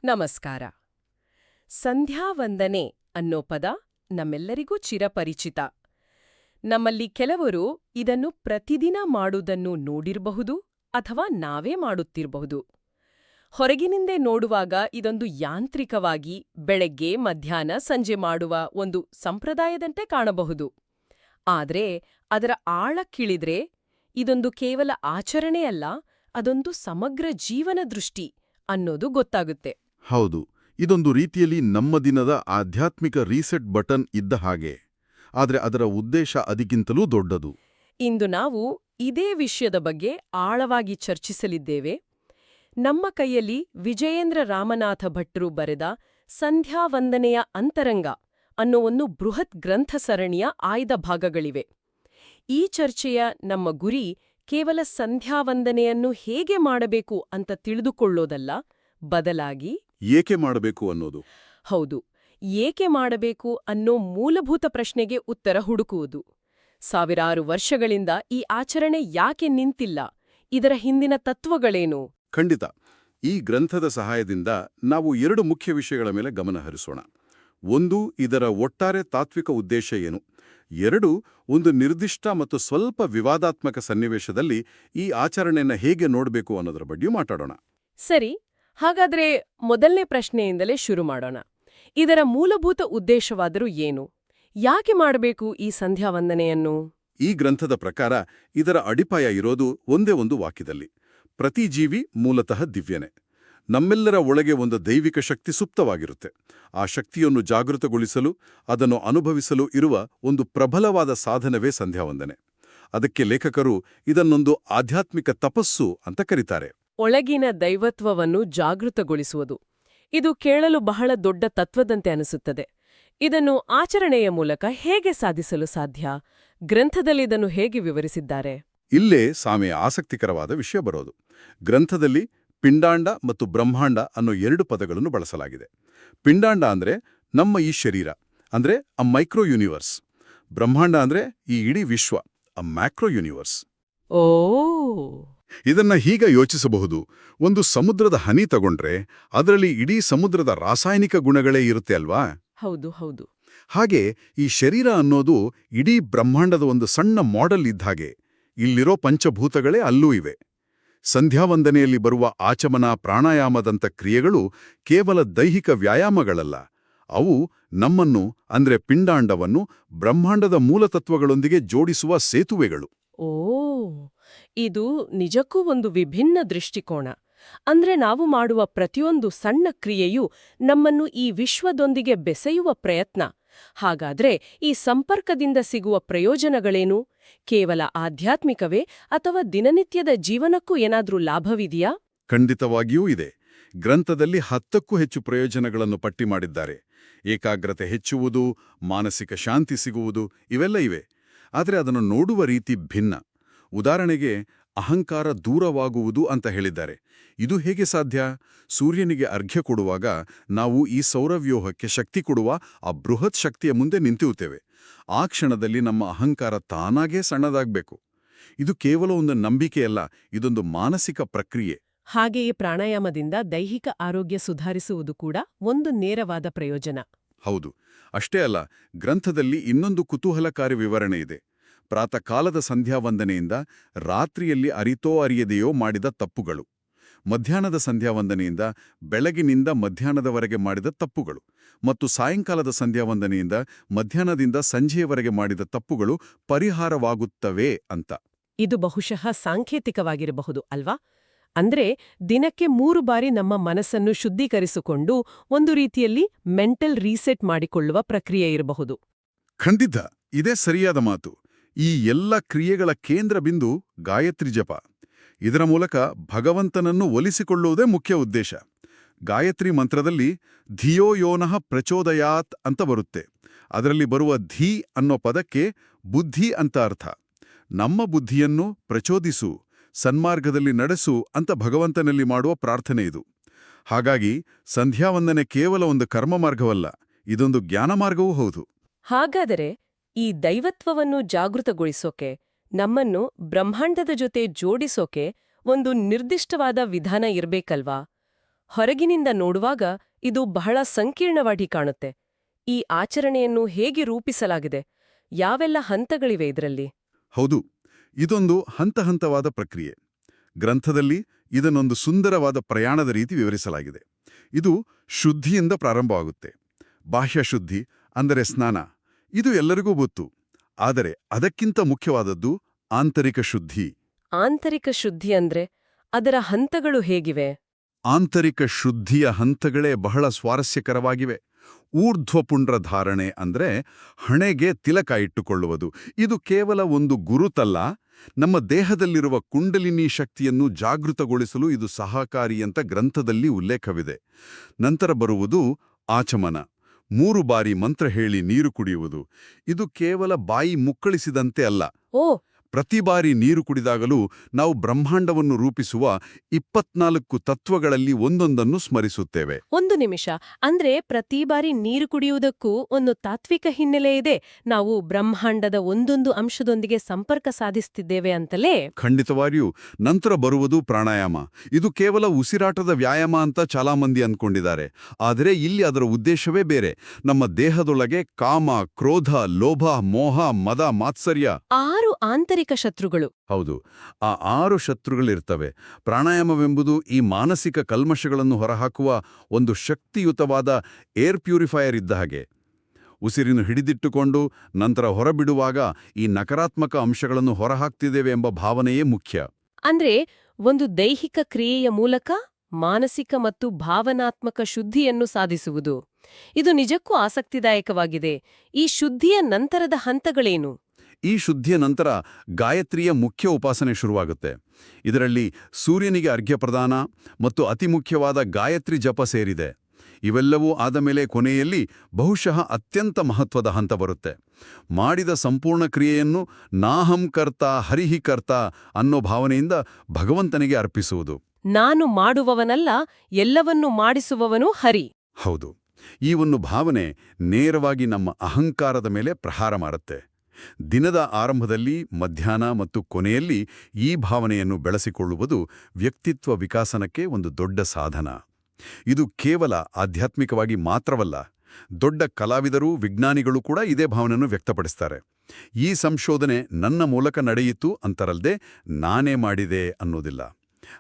ನಮಸ್ಕಾರ. ಸಂಧ್ಯಾವಂದನೆ ಅನ್ನೋ ಪದ ನಮ್ಮೆಲ್ಲರಿಗೂ ಚಿರಪರಿಚಿತ. ನಮ್ಮಲ್ಲಿ ಕೆಲವರು ಇದನ್ನು ಪ್ರತಿದಿನ ಮಾಡುವುದನ್ನು ನೋಡಿರಬಹುದು ಅಥವಾ ನಾವೇ ಮಾಡುತ್ತಿರಬಹುದು. ಹೊರಗಿನಿಂದೇ ನೋಡುವಾಗ ಇದೊಂದು ಯಾಂತ್ರಿಕವಾಗಿ ಬೆಳಗ್ಗೆ, ಮಧ್ಯಾಹ್ನ, ಸಂಜೆ ಮಾಡುವ ಒಂದು ಸಂಪ್ರದಾಯದಂತೆ ಕಾಣಬಹುದು. ಆದ್ರೆ ಅದರ ಆಳಕ್ಕಿಳಿದ್ರೆ ಇದೊಂದು ಕೇವಲ ಆಚರಣೆಯಲ್ಲ, ಅದೊಂದು ಸಮಗ್ರ ಜೀವನ ದೃಷ್ಟಿ ಅನ್ನೋದು ಗೊತ್ತಾಗುತ್ತೆ. ಹೌದು, ಇದೊಂದು ರೀತಿಯಲ್ಲಿ ನಮ್ಮ ದಿನದ ಆಧ್ಯಾತ್ಮಿಕ ರೀಸೆಟ್ ಬಟನ್ ಇದ್ದ ಹಾಗೆ. ಆದರೆ ಅದರ ಉದ್ದೇಶ ಅದಕ್ಕಿಂತಲೂ ದೊಡ್ಡದು. ಇಂದು ನಾವು ಇದೇ ವಿಷಯದ ಬಗ್ಗೆ ಆಳವಾಗಿ ಚರ್ಚಿಸಲಿದ್ದೇವೆ. ನಮ್ಮ ಕೈಯಲ್ಲಿ ವಿಜಯೇಂದ್ರ ರಾಮನಾಥ ಭಟ್ರು ಬರೆದ ಸಂಧ್ಯಾವಂದನೆಯ ಅಂತರಂಗ ಅನ್ನೋ ಒಂದು ಬೃಹತ್ ಗ್ರಂಥ ಸರಣಿಯ ಆಯ್ದ ಭಾಗಗಳಿವೆ. ಈ ಚರ್ಚೆಯ ನಮ್ಮ ಗುರಿ ಕೇವಲ ಸಂಧ್ಯಾವಂದನೆಯನ್ನು ಹೇಗೆ ಮಾಡಬೇಕು ಅಂತ ತಿಳಿದುಕೊಳ್ಳೋದಲ್ಲ, ಬದಲಾಗಿ ಏಕೆ ಮಾಡಬೇಕು ಅನ್ನೋದು. ಹೌದು, ಏಕೆ ಮಾಡಬೇಕು ಅನ್ನೋ ಮೂಲಭೂತ ಪ್ರಶ್ನೆಗೆ ಉತ್ತರ ಹುಡುಕುವುದು. ಸಾವಿರಾರು ವರ್ಷಗಳಿಂದ ಈ ಆಚರಣೆ ಯಾಕೆ ನಿಂತಿಲ್ಲ, ಇದರ ಹಿಂದಿನ ತತ್ವಗಳೇನು? ಖಂಡಿತ. ಈ ಗ್ರಂಥದ ಸಹಾಯದಿಂದ ನಾವು ಎರಡು ಮುಖ್ಯ ವಿಷಯಗಳ ಮೇಲೆ ಗಮನ ಹರಿಸೋಣ. ಒಂದು, ಇದರ ಒಟ್ಟಾರೆ ತಾತ್ವಿಕ ಉದ್ದೇಶ ಏನು. ಎರಡು, ಒಂದು ನಿರ್ದಿಷ್ಟ ಮತ್ತು ಸ್ವಲ್ಪ ವಿವಾದಾತ್ಮಕ ಸನ್ನಿವೇಶದಲ್ಲಿ ಈ ಆಚರಣೆಯನ್ನು ಹೇಗೆ ನೋಡಬೇಕು ಅನ್ನೋದರ ಬಗ್ಗೆಯೂ ಮಾತಾಡೋಣ. ಸರಿ, ಹಾಗಾದ್ರೆ ಮೊದಲನೇ ಪ್ರಶ್ನೆಯಿಂದಲೇ ಶುರು ಮಾಡೋಣ. ಇದರ ಮೂಲಭೂತ ಉದ್ದೇಶವಾದರೂ ಏನು? ಯಾಕೆ ಮಾಡಬೇಕು ಈ ಸಂಧ್ಯಾವಂದನೆಯನ್ನು? ಈ ಗ್ರಂಥದ ಪ್ರಕಾರ ಇದರ ಅಡಿಪಾಯ ಇರೋದು ಒಂದೇ ಒಂದು ವಾಕ್ಯದಲ್ಲಿ: ಪ್ರತಿ ಜೀವಿ ಮೂಲತಃ ದಿವ್ಯನೇ. ನಮ್ಮೆಲ್ಲರ ಒಳಗೆ ಒಂದು ದೈವಿಕ ಶಕ್ತಿ ಸುಪ್ತವಾಗಿರುತ್ತೆ. ಆ ಶಕ್ತಿಯನ್ನು ಜಾಗೃತಗೊಳಿಸಲು, ಅದನ್ನು ಅನುಭವಿಸಲು ಇರುವ ಒಂದು ಪ್ರಬಲವಾದ ಸಾಧನವೇ ಸಂಧ್ಯಾವಂದನೆ. ಅದಕ್ಕೆ ಲೇಖಕರು ಇದನ್ನೊಂದು ಆಧ್ಯಾತ್ಮಿಕ ತಪಸ್ಸು ಅಂತ ಕರೀತಾರೆ. ಒಳಗಿನ ದೈವತ್ವವನ್ನು ಜಾಗೃತಗೊಳಿಸುವುದು. ಇದು ಕೇಳಲು ಬಹಳ ದೊಡ್ಡ ತತ್ವದಂತೆ ಅನಿಸುತ್ತದೆ. ಇದನ್ನು ಆಚರಣೆಯ ಮೂಲಕ ಹೇಗೆ ಸಾಧಿಸಲು ಸಾಧ್ಯ? ಗ್ರಂಥದಲ್ಲಿ ಇದನ್ನು ಹೇಗೆ ವಿವರಿಸಿದ್ದಾರೆ? ಇಲ್ಲೇ ಸಾಮೆಯ ಆಸಕ್ತಿಕರವಾದ ವಿಷಯ ಬರೋದು. ಗ್ರಂಥದಲ್ಲಿ ಪಿಂಡಾಂಡ ಮತ್ತು ಬ್ರಹ್ಮಾಂಡ ಅನ್ನೋ ಎರಡು ಪದಗಳನ್ನು ಬಳಸಲಾಗಿದೆ. ಪಿಂಡಾಂಡ ಅಂದ್ರೆ ನಮ್ಮ ಈ ಶರೀರ, ಅಂದ್ರೆ ಅ ಮೈಕ್ರೋ ಯೂನಿವರ್ಸ್. ಬ್ರಹ್ಮಾಂಡ ಅಂದ್ರೆ ಈ ಇಡೀ ವಿಶ್ವ, ಅ ಮ್ಯಾಕ್ರೋ ಯೂನಿವರ್ಸ್. ಓ, ಇದನ್ನ ಹೀಗೆ ಯೋಚಿಸಬಹುದು. ಒಂದು ಸಮುದ್ರದ ಹನಿ ತಗೊಂಡ್ರೆ ಅದರಲ್ಲಿ ಇಡೀ ಸಮುದ್ರದ ರಾಸಾಯನಿಕ ಗುಣಗಳೇ ಇರುತ್ತೆ ಅಲ್ವಾ? ಹೌದು ಹೌದು. ಹಾಗೆ ಈ ಶರೀರ ಅನ್ನೋದು ಇಡೀ ಬ್ರಹ್ಮಾಂಡದ ಒಂದು ಸಣ್ಣ ಮಾಡೆಲ್ ಇದ್ಹಾಗೆ. ಇಲ್ಲಿರೋ ಪಂಚಭೂತಗಳೇ ಅಲ್ಲೂ ಇವೆ. ಸಂಧ್ಯಾವಂದನೆಯಲ್ಲಿ ಬರುವ ಆಚಮನ, ಪ್ರಾಣಾಯಾಮದಂಥ ಕ್ರಿಯೆಗಳು ಕೇವಲ ದೈಹಿಕ ವ್ಯಾಯಾಮಗಳಲ್ಲ. ಅವು ನಮ್ಮನ್ನು, ಅಂದ್ರೆ ಪಿಂಡಾಂಡವನ್ನು, ಬ್ರಹ್ಮಾಂಡದ ಮೂಲತತ್ವಗಳೊಂದಿಗೆ ಜೋಡಿಸುವ ಸೇತುವೆಗಳು. ಓ, ಇದು ನಿಜಕ್ಕೂ ಒಂದು ವಿಭಿನ್ನ ದೃಷ್ಟಿಕೋನ. ಅಂದ್ರೆ ನಾವು ಮಾಡುವ ಪ್ರತಿಯೊಂದು ಸಣ್ಣ ಕ್ರಿಯೆಯೂ ನಮ್ಮನ್ನು ಈ ವಿಶ್ವದೊಂದಿಗೆ ಬೆಸೆಯುವ ಪ್ರಯತ್ನ. ಹಾಗಾದ್ರೆ ಈ ಸಂಪರ್ಕದಿಂದ ಸಿಗುವ ಪ್ರಯೋಜನಗಳೇನು? ಕೇವಲ ಆಧ್ಯಾತ್ಮಿಕವೇ ಅಥವಾ ದಿನನಿತ್ಯದ ಜೀವನಕ್ಕೂ ಏನಾದ್ರೂ ಲಾಭವಿದೆಯಾ? ಖಂಡಿತವಾಗಿಯೂ ಇದೆ. ಗ್ರಂಥದಲ್ಲಿ 10ಕ್ಕೂ ಹೆಚ್ಚು ಪ್ರಯೋಜನಗಳನ್ನು ಪಟ್ಟಿ ಮಾಡಿದ್ದಾರೆ. ಏಕಾಗ್ರತೆ ಹೆಚ್ಚುವುದು, ಮಾನಸಿಕ ಶಾಂತಿ ಸಿಗುವುದು, ಇವೆಲ್ಲ ಇವೆ. ಆದರೆ ಅದನ್ನು ನೋಡುವ ರೀತಿ ಭಿನ್ನ. ಉದಾಹರಣೆಗೆ, ಅಹಂಕಾರ ದೂರವಾಗುವುದು ಅಂತ ಹೇಳಿದ್ದಾರೆ. ಇದು ಹೇಗೆ ಸಾಧ್ಯ? ಸೂರ್ಯನಿಗೆ ಅರ್ಘ್ಯ ಕೊಡುವಾಗ ನಾವು ಈ ಸೌರವ್ಯೂಹಕ್ಕೆ ಶಕ್ತಿ ಕೊಡುವ ಆ ಬೃಹತ್ ಶಕ್ತಿಯ ಮುಂದೆ ನಿಂತಿರುತ್ತೇವೆ. ಆ ಕ್ಷಣದಲ್ಲಿ ನಮ್ಮ ಅಹಂಕಾರ ತಾನಾಗೇ ಸಣ್ಣದಾಗಬೇಕು. ಇದು ಕೇವಲ ಒಂದು ನಂಬಿಕೆಯಲ್ಲ, ಇದೊಂದು ಮಾನಸಿಕ ಪ್ರಕ್ರಿಯೆ. ಹಾಗೆಯೇ ಪ್ರಾಣಾಯಾಮದಿಂದ ದೈಹಿಕ ಆರೋಗ್ಯ ಸುಧಾರಿಸುವುದು ಕೂಡ ಒಂದು ನೇರವಾದ ಪ್ರಯೋಜನ. ಹೌದು. ಅಷ್ಟೇ ಅಲ್ಲ, ಗ್ರಂಥದಲ್ಲಿ ಇನ್ನೊಂದು ಕುತೂಹಲಕಾರಿ ವಿವರಣೆ ಇದೆ. ಪ್ರಾತಃಕಾಲದ ಸಂಧ್ಯಾವಂದನೆಯಿಂದ ರಾತ್ರಿಯಲ್ಲಿ ಅರಿತೋ ಅರಿಯದೆಯೋ ಮಾಡಿದ ತಪ್ಪುಗಳು, ಮಧ್ಯಾಹ್ನದ ಸಂಧ್ಯಾವಂದನೆಯಿಂದ ಬೆಳಗಿನಿಂದ ಮಧ್ಯಾಹ್ನದವರೆಗೆ ಮಾಡಿದ ತಪ್ಪುಗಳು, ಮತ್ತು ಸಾಯಂಕಾಲದ ಸಂಧ್ಯಾವಂದನೆಯಿಂದ ಮಧ್ಯಾಹ್ನದಿಂದ ಸಂಜೆಯವರೆಗೆ ಮಾಡಿದ ತಪ್ಪುಗಳು ಪರಿಹಾರವಾಗುತ್ತವೆ ಅಂತ. ಇದು ಬಹುಶಃ ಸಾಂಕೇತಿಕವಾಗಿರಬಹುದು ಅಲ್ವಾ? ಅಂದ್ರೆ ದಿನಕ್ಕೆ 3 ಬಾರಿ ನಮ್ಮ ಮನಸ್ಸನ್ನು ಶುದ್ಧೀಕರಿಸಿಕೊಂಡು ಒಂದು ರೀತಿಯಲ್ಲಿ ಮೆಂಟಲ್ ರೀಸೆಟ್ ಮಾಡಿಕೊಳ್ಳುವ ಪ್ರಕ್ರಿಯೆ ಇರಬಹುದು. ಖಂಡಿತ, ಇದೇ ಸರಿಯಾದ ಮಾತು. ಈ ಎಲ್ಲ ಕ್ರಿಯೆಗಳ ಕೇಂದ್ರ ಬಿಂದು ಗಾಯತ್ರಿ ಜಪ. ಇದರ ಮೂಲಕ ಭಗವಂತನನ್ನು ಒಲಿಸಿಕೊಳ್ಳುವುದೇ ಮುಖ್ಯ ಉದ್ದೇಶ. ಗಾಯತ್ರಿ ಮಂತ್ರದಲ್ಲಿ ಧಿಯೋ ಯೋನಃ ಪ್ರಚೋದಯಾತ್ ಅಂತ ಬರುತ್ತೆ. ಅದರಲ್ಲಿ ಬರುವ ಧೀ ಅನ್ನೋ ಪದಕ್ಕೆ ಬುದ್ಧಿ ಅಂತ ಅರ್ಥ. ನಮ್ಮ ಬುದ್ಧಿಯನ್ನು ಪ್ರಚೋದಿಸು, ಸನ್ಮಾರ್ಗದಲ್ಲಿ ನಡೆಸು ಅಂತ ಭಗವಂತನಲ್ಲಿ ಮಾಡುವ ಪ್ರಾರ್ಥನೆ ಇದು. ಹಾಗಾಗಿ ಸಂಧ್ಯಾವಂದನೆ ಕೇವಲ ಒಂದು ಕರ್ಮ ಮಾರ್ಗವಲ್ಲ, ಇದೊಂದು ಜ್ಞಾನ ಮಾರ್ಗವೂ ಹೌದು. ಹಾಗಾದರೆ ಈ ದೈವತ್ವವನ್ನು ಜಾಗೃತಗೊಳಿಸೋಕೆ, ನಮ್ಮನ್ನು ಬ್ರಹ್ಮಾಂಡದ ಜೊತೆ ಜೋಡಿಸೋಕೆ ಒಂದು ನಿರ್ದಿಷ್ಟವಾದ ವಿಧಾನ ಇರ್ಬೇಕಲ್ವಾ? ಹೊರಗಿನಿಂದ ನೋಡುವಾಗ ಇದು ಬಹಳ ಸಂಕೀರ್ಣವಾಗಿ ಕಾಣುತ್ತೆ. ಈ ಆಚರಣೆಯನ್ನು ಹೇಗೆ ರೂಪಿಸಲಾಗಿದೆ? ಯಾವೆಲ್ಲ ಹಂತಗಳಿವೆ ಇದರಲ್ಲಿ? ಹೌದು, ಇದೊಂದು ಹಂತಹಂತವಾದ ಪ್ರಕ್ರಿಯೆ. ಗ್ರಂಥದಲ್ಲಿ ಇದನ್ನೊಂದು ಸುಂದರವಾದ ಪ್ರಯಾಣದ ರೀತಿ ವಿವರಿಸಲಾಗಿದೆ. ಇದು ಶುದ್ಧಿಯಿಂದ ಪ್ರಾರಂಭವಾಗುತ್ತೆ. ಬಾಹ್ಯ ಶುದ್ಧಿ ಅಂದರೆ ಸ್ನಾನ, ಇದು ಎಲ್ಲರಿಗೂ ಗೊತ್ತು. ಆದರೆ ಅದಕ್ಕಿಂತ ಮುಖ್ಯವಾದದ್ದು ಆಂತರಿಕ ಶುದ್ಧಿ. ಆಂತರಿಕ ಶುದ್ಧಿ ಅಂದ್ರೆ ಅದರ ಹಂತಗಳು ಹೇಗಿವೆ? ಆಂತರಿಕ ಶುದ್ಧಿಯ ಹಂತಗಳೇ ಬಹಳ ಸ್ವಾರಸ್ಯಕರವಾಗಿವೆ. ಊರ್ಧ್ವಪುಂಡ್ರ ಧಾರಣೆ ಅಂದ್ರೆ ಹಣೆಗೆ ತಿಲಕ ಇಟ್ಟುಕೊಳ್ಳುವುದು. ಇದು ಕೇವಲ ಒಂದು ಗುರುತಲ್ಲ, ನಮ್ಮ ದೇಹದಲ್ಲಿರುವ ಕುಂಡಲಿನಿ ಶಕ್ತಿಯನ್ನು ಜಾಗೃತಗೊಳಿಸಲು ಇದು ಸಹಕಾರಿ ಅಂತ ಗ್ರಂಥದಲ್ಲಿ ಉಲ್ಲೇಖವಿದೆ. ನಂತರ ಬರುವುದು ಆಚಮನ. 3 ಬಾರಿ ಮಂತ್ರ ಹೇಳಿ ನೀರು ಕುಡಿಯುವುದು. ಇದು ಕೇವಲ ಬಾಯಿ ಮುಕ್ಕಳಿಸಿದಂತೆ ಅಲ್ಲ. ಓ, ಪ್ರತಿ ಬಾರಿ ನೀರು ಕುಡಿದಾಗಲೂ ನಾವು ಬ್ರಹ್ಮಾಂಡವನ್ನು ರೂಪಿಸುವ 24 ತತ್ವಗಳಲ್ಲಿ ಒಂದೊಂದನ್ನು ಸ್ಮರಿಸುತ್ತೇವೆ. ಒಂದು ನಿಮಿಷ. ಅಂದ್ರೆ ಪ್ರತಿ ಬಾರಿ ನೀರು ಕುಡಿಯುವುದಕ್ಕೂ ಒಂದು ತಾತ್ವಿಕ ಹಿನ್ನೆಲೆ ಇದೆ. ನಾವು ಬ್ರಹ್ಮಾಂಡದ ಒಂದೊಂದು ಅಂಶದೊಂದಿಗೆ ಸಂಪರ್ಕ ಸಾಧಿಸುತ್ತಿದ್ದೇವೆ ಅಂತಲೇ? ಖಂಡಿತವಾಗಿಯೂ. ನಂತರ ಬರುವುದು ಪ್ರಾಣಾಯಾಮ. ಇದು ಕೇವಲ ಉಸಿರಾಟದ ವ್ಯಾಯಾಮ ಅಂತ ಚಾಲಾ ಮಂದಿ ಅಂದ್ಕೊಂಡಿದ್ದಾರೆ. ಆದರೆ ಇಲ್ಲಿ ಅದರ ಉದ್ದೇಶವೇ ಬೇರೆ. ನಮ್ಮ ದೇಹದೊಳಗೆ ಕಾಮ, ಕ್ರೋಧ, ಲೋಭ, ಮೋಹ, ಮದ, ಮಾತ್ಸರ್ಯ 6 ಆಂತರಿಕ ಶತ್ರುಗಳು. ಹೌದು, ಆ 6 ಶತ್ರುಗಳಿರ್ತವೆ. ಪ್ರಾಣಾಯಾಮವೆಂಬುದು ಈ ಮಾನಸಿಕ ಕಲ್ಮಶಗಳನ್ನು ಹೊರಹಾಕುವ ಒಂದು ಶಕ್ತಿಯುತವಾದ ಏರ್ ಪ್ಯೂರಿಫೈಯರ್ ಇದ್ದ ಹಾಗೆ. ಉಸಿರಿನ ಹಿಡಿದಿಟ್ಟುಕೊಂಡು ನಂತರ ಹೊರಬಿಡುವಾಗ ಈ ನಕಾರಾತ್ಮಕ ಅಂಶಗಳನ್ನು ಹೊರಹಾಕ್ತಿದ್ದೇವೆ ಎಂಬ ಭಾವನೆಯೇ ಮುಖ್ಯ. ಅಂದ್ರೆ ಒಂದು ದೈಹಿಕ ಕ್ರಿಯೆಯ ಮೂಲಕ ಮಾನಸಿಕ ಮತ್ತು ಭಾವನಾತ್ಮಕ ಶುದ್ಧಿಯನ್ನು ಸಾಧಿಸುವುದು. ಇದು ನಿಜಕ್ಕೂ ಆಸಕ್ತಿದಾಯಕವಾಗಿದೆ. ಈ ಶುದ್ಧಿಯ ನಂತರದ ಹಂತಗಳೇನು? ಈ ಶುದ್ಧಿಯ ನಂತರ ಗಾಯತ್ರಿಯ ಮುಖ್ಯ ಉಪಾಸನೆ ಶುರುವಾಗುತ್ತೆ. ಇದರಲ್ಲಿ ಸೂರ್ಯನಿಗೆ ಅರ್ಘ್ಯ ಪ್ರದಾನ ಮತ್ತು ಅತಿ ಮುಖ್ಯವಾದ ಗಾಯತ್ರಿ ಜಪ ಸೇರಿದೆ. ಇವೆಲ್ಲವೂ ಆದ ಮೇಲೆ ಕೊನೆಯಲ್ಲಿ ಬಹುಶಃ ಅತ್ಯಂತ ಮಹತ್ವದ ಹಂತ ಬರುತ್ತೆ. ಮಾಡಿದ ಸಂಪೂರ್ಣ ಕ್ರಿಯೆಯನ್ನು ನಾಹಂ ಕರ್ತ ಹರಿಹಿ ಕರ್ತ ಅನ್ನೋ ಭಾವನೆಯಿಂದ ಭಗವಂತನಿಗೆ ಅರ್ಪಿಸುವುದು. ನಾನು ಮಾಡುವವನಲ್ಲ, ಎಲ್ಲವನ್ನೂ ಮಾಡಿಸುವವನು ಹರಿ. ಹೌದು, ಈ ಒಂದು ಭಾವನೆ ನೇರವಾಗಿ ನಮ್ಮ ಅಹಂಕಾರದ ಮೇಲೆ ಪ್ರಹಾರ ಮಾಡುತ್ತೆ. ದಿನದ ಆರಂಭದಲ್ಲಿ, ಮಧ್ಯಾಹ್ನ ಮತ್ತು ಕೊನೆಯಲ್ಲಿ ಈ ಭಾವನೆಯನ್ನು ಬೆಳೆಸಿಕೊಳ್ಳುವುದು ವ್ಯಕ್ತಿತ್ವ ವಿಕಾಸನಕ್ಕೆ ಒಂದು ದೊಡ್ಡ ಸಾಧನ. ಇದು ಕೇವಲ ಆಧ್ಯಾತ್ಮಿಕವಾಗಿ ಮಾತ್ರವಲ್ಲ, ದೊಡ್ಡ ಕಲಾವಿದರು, ವಿಜ್ಞಾನಿಗಳು ಕೂಡ ಇದೇ ಭಾವನೆಯನ್ನು ವ್ಯಕ್ತಪಡಿಸ್ತಾರೆ. ಈ ಸಂಶೋಧನೆ ನನ್ನ ಮೂಲಕ ನಡೆಯಿತು ಅಂತರಲ್ಲದೆ ನಾನೇ ಮಾಡಿದೆ ಅನ್ನೋದಿಲ್ಲ.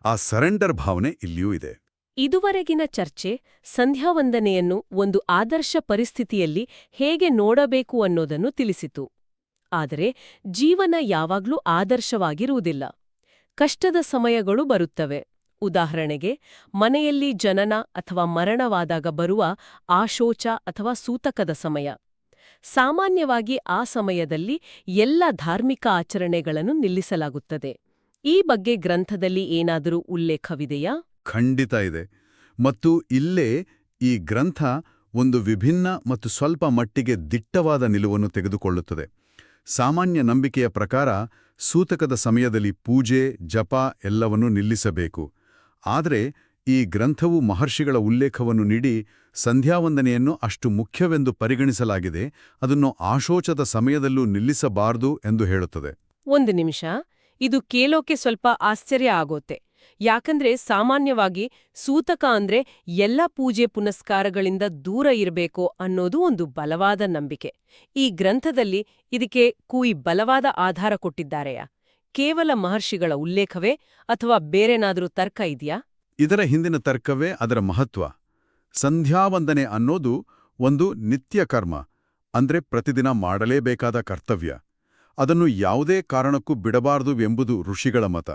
ಆ ಸರೆಂಡರ್ ಭಾವನೆ ಇಲ್ಲಿಯೂ ಇದೆ. ಇದುವರೆಗಿನ ಚರ್ಚೆ ಸಂಧ್ಯಾವಂದನೆಯನ್ನು ಒಂದು ಆದರ್ಶ ಪರಿಸ್ಥಿತಿಯಲ್ಲಿ ಹೇಗೆ ನೋಡಬೇಕು ಅನ್ನೋದನ್ನು ತಿಳಿಸಿತು. ಆದರೆ ಜೀವನ ಯಾವಾಗ್ಲೂ ಆದರ್ಶವಾಗಿರುವುದಿಲ್ಲ. ಕಷ್ಟದ ಸಮಯಗಳು ಬರುತ್ತವೆ. ಉದಾಹರಣೆಗೆ, ಮನೆಯಲ್ಲಿ ಜನನ ಅಥವಾ ಮರಣವಾದಾಗ ಬರುವ ಆಶೋಚ ಅಥವಾ ಸೂತಕದ ಸಮಯ. ಸಾಮಾನ್ಯವಾಗಿ ಆ ಸಮಯದಲ್ಲಿ ಎಲ್ಲ ಧಾರ್ಮಿಕ ಆಚರಣೆಗಳನ್ನು ನಿಲ್ಲಿಸಲಾಗುತ್ತದೆ. ಈ ಬಗ್ಗೆ ಗ್ರಂಥದಲ್ಲಿ ಏನಾದರೂ ಉಲ್ಲೇಖವಿದೆಯಾ? ಖಂಡಿತ ಇದೆ. ಮತ್ತು ಇಲ್ಲೇ ಈ ಗ್ರಂಥ ಒಂದು ವಿಭಿನ್ನ ಮತ್ತು ಸ್ವಲ್ಪ ಮಟ್ಟಿಗೆ ದಿಟ್ಟವಾದ ನಿಲುವನ್ನು ತೆಗೆದುಕೊಳ್ಳುತ್ತದೆ. ಸಾಮಾನ್ಯ ನಂಬಿಕೆಯ ಪ್ರಕಾರ ಸೂತಕದ ಸಮಯದಲ್ಲಿ ಪೂಜೆ, ಜಪ ಎಲ್ಲವನ್ನೂ ನಿಲ್ಲಿಸಬೇಕು. ಆದರೆ ಈ ಗ್ರಂಥವು ಮಹರ್ಷಿಗಳ ಉಲ್ಲೇಖವನ್ನು ನೀಡಿ ಸಂಧ್ಯಾವಂದನೆಯನ್ನು ಅಷ್ಟು ಮುಖ್ಯವೆಂದು ಪರಿಗಣಿಸಲಾಗಿದೆ, ಅದನ್ನು ಆಶೋಚದ ಸಮಯದಲ್ಲೂ ನಿಲ್ಲಿಸಬಾರದು ಎಂದು ಹೇಳುತ್ತದೆ. ಒಂದು ನಿಮಿಷ, ಇದು ಕೇಳೋಕೆ ಸ್ವಲ್ಪ ಆಶ್ಚರ್ಯ ಆಗೋತೆ. ಯಾಕಂದ್ರೆ ಸಾಮಾನ್ಯವಾಗಿ ಸೂತಕ ಅಂದ್ರೆ ಎಲ್ಲ ಪೂಜೆ ಪುನಸ್ಕಾರಗಳಿಂದ ದೂರ ಇರಬೇಕು ಅನ್ನೋದು ಒಂದು ಬಲವಾದ ನಂಬಿಕೆ. ಈ ಗ್ರಂಥದಲ್ಲಿ ಇದಕ್ಕೆ ಬಲವಾದ ಆಧಾರ ಕೊಟ್ಟಿದ್ದಾರೆಯಾ? ಕೇವಲ ಮಹರ್ಷಿಗಳ ಉಲ್ಲೇಖವೇ ಅಥವಾ ಬೇರೆನಾದರೂ ತರ್ಕ ಇದೆಯಾ? ಇದರ ಹಿಂದಿನ ತರ್ಕವೇ ಅದರ ಮಹತ್ವ. ಸಂಧ್ಯಾವಂದನೆ ಅನ್ನೋದು ಒಂದು ನಿತ್ಯ ಕರ್ಮ, ಅಂದ್ರೆ ಪ್ರತಿದಿನ ಮಾಡಲೇಬೇಕಾದ ಕರ್ತವ್ಯ. ಅದನ್ನು ಯಾವುದೇ ಕಾರಣಕ್ಕೂ ಬಿಡಬಾರದು ಎಂಬುದು ಋಷಿಗಳ ಮತ.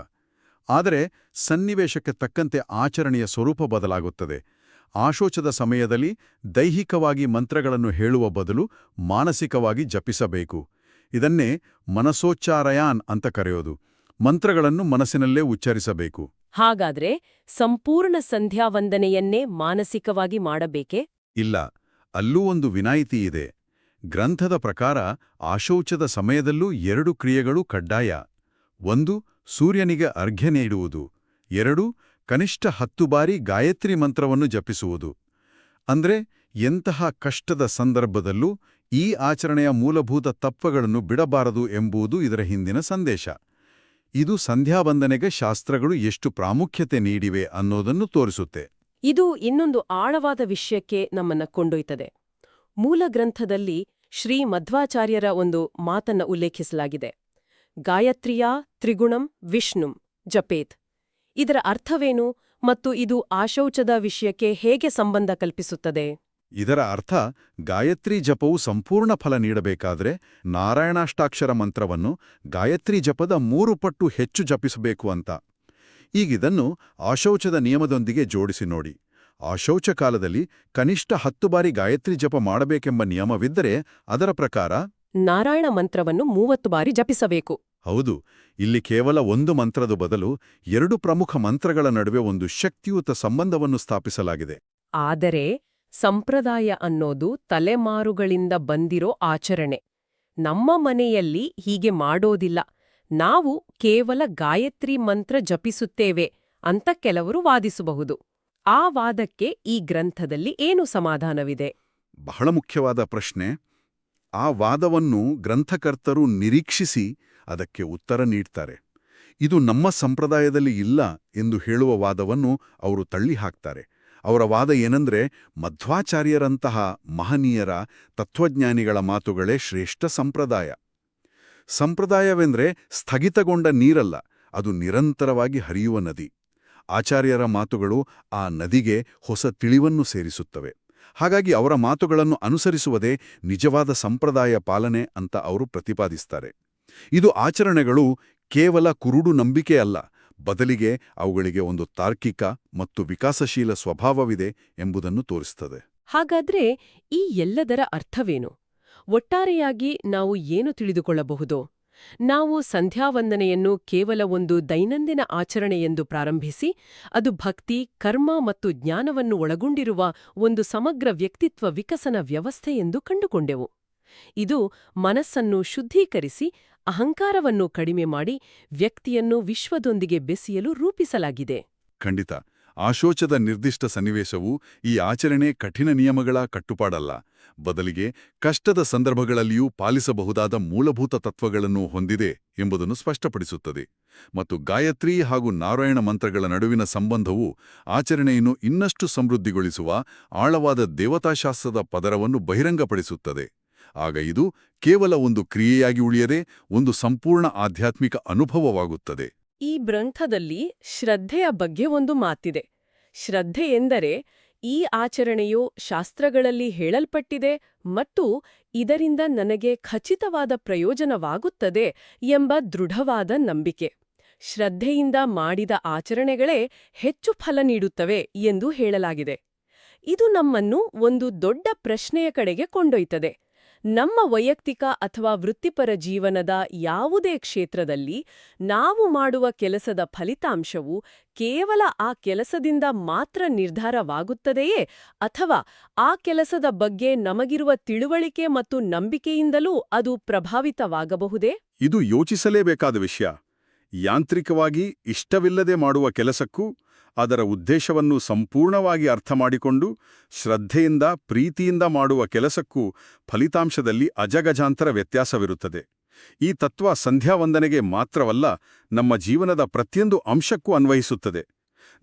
ಆದರೆ ಸನ್ನಿವೇಶಕ್ಕೆ ತಕ್ಕಂತೆ ಆಚರಣೆಯ ಸ್ವರೂಪ ಬದಲಾಗುತ್ತದೆ. ಆಶೋಚದ ಸಮಯದಲ್ಲಿ ದೈಹಿಕವಾಗಿ ಮಂತ್ರಗಳನ್ನು ಹೇಳುವ ಬದಲು ಮಾನಸಿಕವಾಗಿ ಜಪಿಸಬೇಕು. ಇದನ್ನೇ ಮನಸೋಚ್ಚಾರಯಾನ್ ಅಂತ ಕರೆಯೋದು. ಮಂತ್ರಗಳನ್ನು ಮನಸ್ಸಿನಲ್ಲೇ ಉಚ್ಚರಿಸಬೇಕು. ಹಾಗಾದ್ರೆ ಸಂಪೂರ್ಣ ಸಂಧ್ಯಾವಂದನೆಯನ್ನೇ ಮಾನಸಿಕವಾಗಿ ಮಾಡಬೇಕೇ? ಇಲ್ಲ, ಅಲ್ಲೂ ಒಂದು ವಿನಾಯಿತಿ ಇದೆ. ಗ್ರಂಥದ ಪ್ರಕಾರ ಆಶೌಚದ ಸಮಯದಲ್ಲೂ 2 ಕ್ರಿಯೆಗಳು ಕಡ್ಡಾಯ. 1 ಸೂರ್ಯನಿಗೆ ಅರ್ಘ್ಯ ನೀಡುವುದು, 2 ಕನಿಷ್ಠ 10 ಬಾರಿ ಗಾಯತ್ರಿ ಮಂತ್ರವನ್ನು ಜಪಿಸುವುದು. ಅಂದ್ರೆ ಎಂತಹ ಕಷ್ಟದ ಸಂದರ್ಭದಲ್ಲೂ ಈ ಆಚರಣೆಯ ಮೂಲಭೂತ ತತ್ವಗಳನ್ನು ಬಿಡಬಾರದು ಎಂಬುದು ಇದರ ಹಿಂದಿನ ಸಂದೇಶ. ಇದು ಸಂಧ್ಯಾವಂದನೆಗೆ ಶಾಸ್ತ್ರಗಳು ಎಷ್ಟು ಪ್ರಾಮುಖ್ಯತೆ ನೀಡಿವೆ ಅನ್ನೋದನ್ನು ತೋರಿಸುತ್ತೆ. ಇದು ಇನ್ನೊಂದು ಆಳವಾದ ವಿಷಯಕ್ಕೆ ನಮ್ಮನ್ನ ಕೊಂಡೊಯ್ತದೆ. ಮೂಲ ಗ್ರಂಥದಲ್ಲಿ ಶ್ರೀ ಮಧ್ವಾಚಾರ್ಯರ ಒಂದು ಮಾತನ್ನ ಉಲ್ಲೇಖಿಸಲಾಗಿದೆ. ಗಾಯತ್ರಿಯಾ ತ್ರಿಗುಣಂ ವಿಷ್ಣುಂ ಜಪೇತ್. ಇದರ ಅರ್ಥವೇನು ಮತ್ತು ಇದು ಆಶೌಚದ ವಿಷಯಕ್ಕೆ ಹೇಗೆ ಸಂಬಂಧ ಕಲ್ಪಿಸುತ್ತದೆ? ಇದರ ಅರ್ಥ ಗಾಯತ್ರಿ ಜಪವು ಸಂಪೂರ್ಣ ಫಲ ನೀಡಬೇಕಾದ್ರೆ ನಾರಾಯಣಾಷ್ಟಾಕ್ಷರ ಮಂತ್ರವನ್ನು ಗಾಯತ್ರಿ ಜಪದ 3 ಪಟ್ಟು ಹೆಚ್ಚು ಜಪಿಸಬೇಕು ಅಂತ. ಈಗಿದನ್ನು ಆಶೌಚದ ನಿಯಮದೊಂದಿಗೆ ಜೋಡಿಸಿ ನೋಡಿ. ಆಶೌಚ ಕಾಲದಲ್ಲಿ ಕನಿಷ್ಠ 10 ಬಾರಿ ಗಾಯತ್ರಿ ಜಪ ಮಾಡಬೇಕೆಂಬ ನಿಯಮವಿದ್ದರೆ ಅದರ ಪ್ರಕಾರ ನಾರಾಯಣ ಮಂತ್ರವನ್ನು 30 ಬಾರಿ ಜಪಿಸಬೇಕು. ಹೌದು, ಇಲ್ಲಿ ಕೇವಲ ಒಂದು ಮಂತ್ರದ ಬದಲು 2 ಪ್ರಮುಖ ಮಂತ್ರಗಳ ನಡುವೆ ಒಂದು ಶಕ್ತಿಯುತ ಸಂಬಂಧವನ್ನು ಸ್ಥಾಪಿಸಲಾಗಿದೆ. ಆದರೆ ಸಂಪ್ರದಾಯ ಅನ್ನೋದು ತಲೆಮಾರುಗಳಿಂದ ಬಂದಿರೋ ಆಚರಣೆ. ನಮ್ಮ ಮನೆಯಲ್ಲಿ ಹೀಗೆ ಮಾಡೋದಿಲ್ಲ, ನಾವು ಕೇವಲ ಗಾಯತ್ರಿ ಮಂತ್ರ ಜಪಿಸುತ್ತೇವೆ ಅಂತ ಕೆಲವರು ವಾದಿಸಬಹುದು. ಆ ವಾದಕ್ಕೆ ಈ ಗ್ರಂಥದಲ್ಲಿ ಏನು ಸಮಾಧಾನವಿದೆ? ಬಹಳ ಮುಖ್ಯವಾದ ಪ್ರಶ್ನೆ. ಆ ವಾದವನ್ನು ಗ್ರಂಥಕರ್ತರು ನಿರೀಕ್ಷಿಸಿ ಅದಕ್ಕೆ ಉತ್ತರ ನೀಡ್ತಾರೆ. ಇದು ನಮ್ಮ ಸಂಪ್ರದಾಯದಲ್ಲಿ ಇಲ್ಲ ಎಂದು ಹೇಳುವ ವಾದವನ್ನು ಅವರು ತಳ್ಳಿಹಾಕ್ತಾರೆ. ಅವರ ವಾದ ಏನಂದ್ರೆ, ಮಧ್ವಾಚಾರ್ಯರಂತಹ ಮಹನೀಯರ ತತ್ವಜ್ಞಾನಿಗಳ ಮಾತುಗಳೇ ಶ್ರೇಷ್ಠ ಸಂಪ್ರದಾಯ. ಸಂಪ್ರದಾಯವೆಂದ್ರೆ ಸ್ಥಗಿತಗೊಂಡ ನೀರಲ್ಲ, ಅದು ನಿರಂತರವಾಗಿ ಹರಿಯುವ ನದಿ. ಆಚಾರ್ಯರ ಮಾತುಗಳು ಆ ನದಿಗೆ ಹೊಸ ತಿಳಿವನ್ನು ಸೇರಿಸುತ್ತವೆ. ಹಾಗಾಗಿ ಅವರ ಮಾತುಗಳನ್ನು ಅನುಸರಿಸುವುದೇ ನಿಜವಾದ ಸಂಪ್ರದಾಯ ಪಾಲನೆ ಅಂತ ಅವರು ಪ್ರತಿಪಾದಿಸ್ತಾರೆ. ಇದು ಆಚರಣೆಗಳು ಕೇವಲ ಕುರುಡು ನಂಬಿಕೆ ಅಲ್ಲ, ಬದಲಿಗೆ ಅವುಗಳಿಗೆ ಒಂದು ತಾರ್ಕಿಕ ಮತ್ತು ವಿಕಾಸಶೀಲ ಸ್ವಭಾವವಿದೆ ಎಂಬುದನ್ನು ತೋರಿಸುತ್ತದೆ. ಹಾಗಾದ್ರೆ ಈ ಎಲ್ಲದರ ಅರ್ಥವೇನು? ಒಟ್ಟಾರೆಯಾಗಿ ನಾವು ಏನು ತಿಳಿದುಕೊಳ್ಳಬಹುದು? ನಾವು ಸಂಧ್ಯಾವಂದನೆಯನ್ನು ಕೇವಲ ಒಂದು ದೈನಂದಿನ ಆಚರಣೆಯೆಂದು ಪ್ರಾರಂಭಿಸಿ, ಅದು ಭಕ್ತಿ, ಕರ್ಮ ಮತ್ತು ಜ್ಞಾನವನ್ನು ಒಳಗೊಂಡಿರುವ ಒಂದು ಸಮಗ್ರ ವ್ಯಕ್ತಿತ್ವ ವಿಕಸನ ವ್ಯವಸ್ಥೆಯೆಂದು ಕಂಡುಕೊಂಡೆವು. ಇದು ಮನಸ್ಸನ್ನು ಶುದ್ಧೀಕರಿಸಿ, ಅಹಂಕಾರವನ್ನು ಕಡಿಮೆ ಮಾಡಿ, ವ್ಯಕ್ತಿಯನ್ನು ವಿಶ್ವದೊಂದಿಗೆ ಬೆಸೆಯಲು ರೂಪಿಸಲಾಗಿದೆ. ಖಂಡಿತ. ಆಶೋಚದ ನಿರ್ದಿಷ್ಟ ಸನ್ನಿವೇಶವು ಈ ಆಚರಣೆ ಕಠಿಣ ನಿಯಮಗಳ ಕಟ್ಟುಪಾಡಲ್ಲ, ಬದಲಿಗೆ ಕಷ್ಟದ ಸಂದರ್ಭಗಳಲ್ಲಿಯೂ ಪಾಲಿಸಬಹುದಾದ ಮೂಲಭೂತ ತತ್ವಗಳನ್ನು ಹೊಂದಿದೆ ಎಂಬುದನ್ನು ಸ್ಪಷ್ಟಪಡಿಸುತ್ತದೆ. ಮತ್ತು ಗಾಯತ್ರಿ ಹಾಗೂ ನಾರಾಯಣ ಮಂತ್ರಗಳ ನಡುವಿನ ಸಂಬಂಧವು ಆಚರಣೆಯನ್ನು ಇನ್ನಷ್ಟು ಸಮೃದ್ಧಿಗೊಳಿಸುವ ಆಳವಾದ ದೇವತಾಶಾಸ್ತ್ರದ ಪದರವನ್ನು ಬಹಿರಂಗಪಡಿಸುತ್ತದೆ. ಆಗ ಇದು ಕೇವಲ ಒಂದು ಕ್ರಿಯೆಯಾಗಿ ಉಳಿಯದೆ ಒಂದು ಸಂಪೂರ್ಣ ಆಧ್ಯಾತ್ಮಿಕ ಅನುಭವವಾಗುತ್ತದೆ. ಈ ಗ್ರಂಥದಲ್ಲಿ ಶ್ರದ್ಧೆಯ ಬಗ್ಗೆ ಒಂದು ಮಾತಿದೆ. ಶ್ರದ್ಧೆ ಎಂದರೆ ಈ ಆಚರಣೆಯು ಶಾಸ್ತ್ರಗಳಲ್ಲಿ ಹೇಳಲ್ಪಟ್ಟಿದೆ ಮತ್ತು ಇದರಿಂದ ನನಗೆ ಖಚಿತವಾದ ಪ್ರಯೋಜನವಾಗುತ್ತದೆ ಎಂಬ ದೃಢವಾದ ನಂಬಿಕೆ. ಶ್ರದ್ಧೆಯಿಂದ ಮಾಡಿದ ಆಚರಣೆಗಳೇ ಹೆಚ್ಚು ಫಲ ನೀಡುತ್ತವೆ ಎಂದು ಹೇಳಲಾಗಿದೆ. ಇದು ನಮ್ಮನ್ನು ಒಂದು ದೊಡ್ಡ ಪ್ರಶ್ನೆಯ ಕಡೆಗೆ ಕೊಂಡೊಯ್ತದೆ. ನಮ್ಮ ವೈಯಕ್ತಿಕ ಅಥವಾ ವೃತ್ತಿಪರ ಜೀವನದ ಯಾವುದೇ ಕ್ಷೇತ್ರದಲ್ಲಿ ನಾವು ಮಾಡುವ ಕೆಲಸದ ಫಲಿತಾಂಶವು ಕೇವಲ ಆ ಕೆಲಸದಿಂದ ಮಾತ್ರ ನಿರ್ಧಾರವಾಗುತ್ತದೆಯೇ, ಅಥವಾ ಆ ಕೆಲಸದ ಬಗ್ಗೆ ನಮಗಿರುವ ತಿಳುವಳಿಕೆ ಮತ್ತು ನಂಬಿಕೆಯಿಂದಲೂ ಅದು ಪ್ರಭಾವಿತವಾಗಬಹುದೇ? ಇದು ಯೋಚಿಸಲೇಬೇಕಾದ ವಿಷಯ. ಯಾಂತ್ರಿಕವಾಗಿ ಇಷ್ಟವಿಲ್ಲದೆ ಮಾಡುವ ಕೆಲಸಕ್ಕೂ ಅದರ ಉದ್ದೇಶವನ್ನು ಸಂಪೂರ್ಣವಾಗಿ ಅರ್ಥಮಾಡಿಕೊಂಡು ಶ್ರದ್ಧೆಯಿಂದ ಪ್ರೀತಿಯಿಂದ ಮಾಡುವ ಕೆಲಸಕ್ಕೂ ಫಲಿತಾಂಶದಲ್ಲಿ ಅಜಗಜಾಂತರ ವ್ಯತ್ಯಾಸವಿರುತ್ತದೆ. ಈ ತತ್ವ ಸಂಧ್ಯಾವಂದನೆಗೆ ಮಾತ್ರವಲ್ಲ, ನಮ್ಮ ಜೀವನದ ಪ್ರತಿಯೊಂದು ಅಂಶಕ್ಕೂ ಅನ್ವಯಿಸುತ್ತದೆ.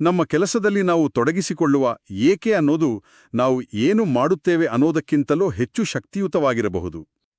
ನಮ್ಮ ಕೆಲಸದಲ್ಲಿ ನಾವು ತೊಡಗಿಸಿಕೊಳ್ಳುವ ಏಕೆ ಅನ್ನೋದು ನಾವು ಏನು ಮಾಡುತ್ತೇವೆ ಅನ್ನೋದಕ್ಕಿಂತಲೂ ಹೆಚ್ಚು ಶಕ್ತಿಯುತವಾಗಿರಬಹುದು.